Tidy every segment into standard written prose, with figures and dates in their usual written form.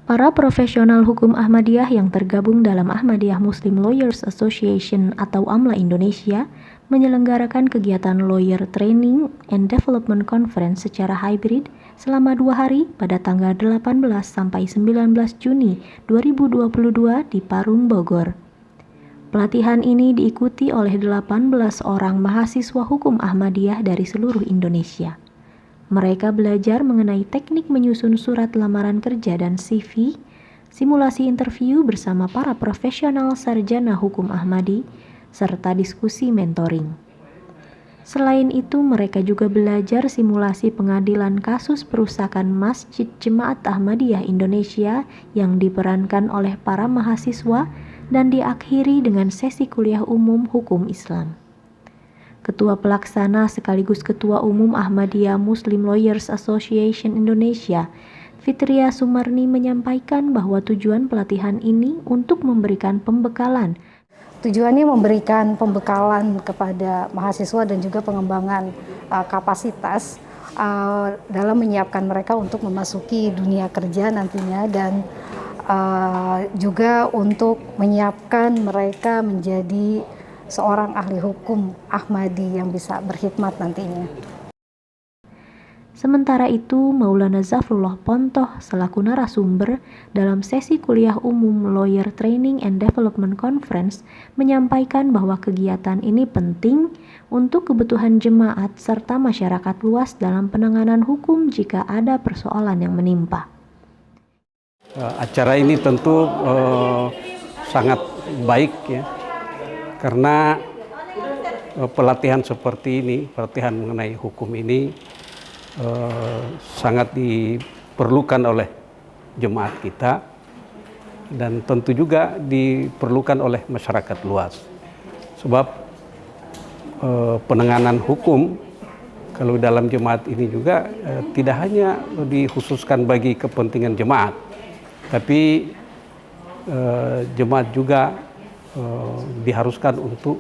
Para profesional hukum Ahmadiyah yang tergabung dalam Ahmadiyah Muslim Lawyers Association atau AMLA Indonesia menyelenggarakan kegiatan Lawyer Training and Development Conference secara hybrid selama 2 hari pada tanggal 18 sampai 19 Juni 2022 di Parung, Bogor. Pelatihan ini diikuti oleh 18 orang mahasiswa hukum Ahmadiyah dari seluruh Indonesia. Mereka belajar mengenai teknik menyusun surat lamaran kerja dan CV, simulasi interview bersama para profesional sarjana hukum Ahmadi, serta diskusi mentoring. Selain itu, mereka juga belajar simulasi pengadilan kasus perusakan Masjid Jemaat Ahmadiyah Indonesia yang diperankan oleh para mahasiswa dan diakhiri dengan sesi kuliah umum hukum Islam. Ketua Pelaksana sekaligus Ketua Umum Ahmadiyah Muslim Lawyers Association Indonesia, Fitria Sumarni menyampaikan bahwa tujuan pelatihan ini untuk memberikan pembekalan. Tujuannya memberikan pembekalan kepada mahasiswa dan juga pengembangan kapasitas dalam menyiapkan mereka untuk memasuki dunia kerja nantinya dan juga untuk menyiapkan mereka menjadi seorang ahli hukum Ahmadi yang bisa berkhidmat nantinya. Sementara itu, Maulana Zafrullah Pontoh selaku narasumber dalam sesi kuliah umum Lawyer Training and Development Conference menyampaikan bahwa kegiatan ini penting untuk kebutuhan jemaat serta masyarakat luas dalam penanganan hukum jika ada persoalan yang menimpa. Acara ini tentu sangat baik ya, karena pelatihan seperti ini, pelatihan mengenai hukum ini sangat diperlukan oleh jemaat kita dan tentu juga diperlukan oleh masyarakat luas. Sebab penanganan hukum kalau dalam jemaat ini juga tidak hanya dikhususkan bagi kepentingan jemaat, tapi jemaat juga diharuskan untuk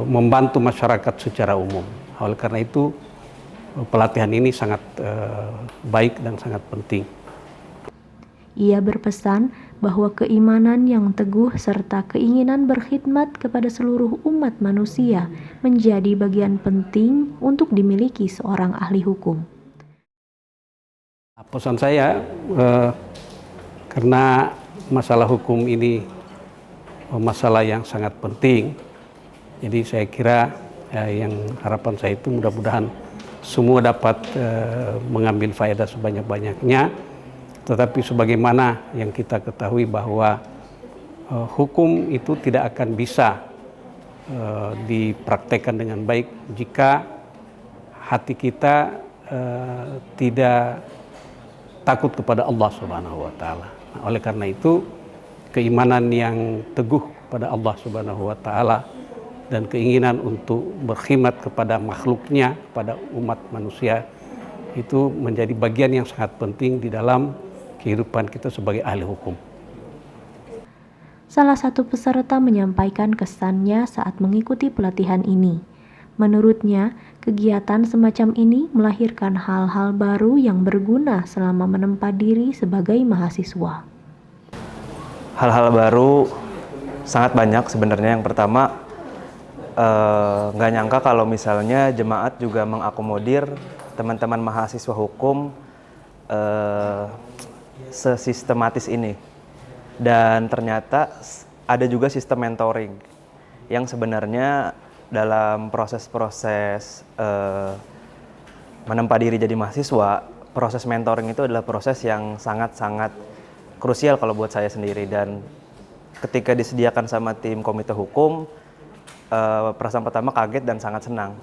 membantu masyarakat secara umum. Oleh karena itu pelatihan ini sangat baik dan sangat penting. Ia berpesan bahwa keimanan yang teguh serta keinginan berkhidmat kepada seluruh umat manusia menjadi bagian penting untuk dimiliki seorang ahli hukum. Pesan saya, karena masalah hukum ini masalah yang sangat penting, jadi saya kira yang harapan saya itu mudah-mudahan semua dapat mengambil faedah sebanyak-banyaknya, tetapi sebagaimana yang kita ketahui bahwa hukum itu tidak akan bisa dipraktekkan dengan baik jika hati kita tidak takut kepada Allah Subhanahu wa Ta'ala. Nah, oleh karena itu keimanan yang teguh pada Allah Subhanahu wa Ta'ala dan keinginan untuk berkhidmat kepada makhluknya, kepada umat manusia, itu menjadi bagian yang sangat penting di dalam kehidupan kita sebagai ahli hukum. Salah satu peserta menyampaikan kesannya saat mengikuti pelatihan ini. Menurutnya, kegiatan semacam ini melahirkan hal-hal baru yang berguna selama menempa diri sebagai mahasiswa. Hal-hal baru sangat banyak sebenarnya. Yang pertama, nggak nyangka kalau misalnya jemaat juga mengakomodir teman-teman mahasiswa hukum sesistematis ini. Dan ternyata ada juga sistem mentoring yang sebenarnya dalam proses-proses menempa diri jadi mahasiswa, proses mentoring itu adalah proses yang sangat-sangat krusial kalau buat saya sendiri. Dan ketika disediakan sama tim komite hukum, perasaan pertama kaget dan sangat senang.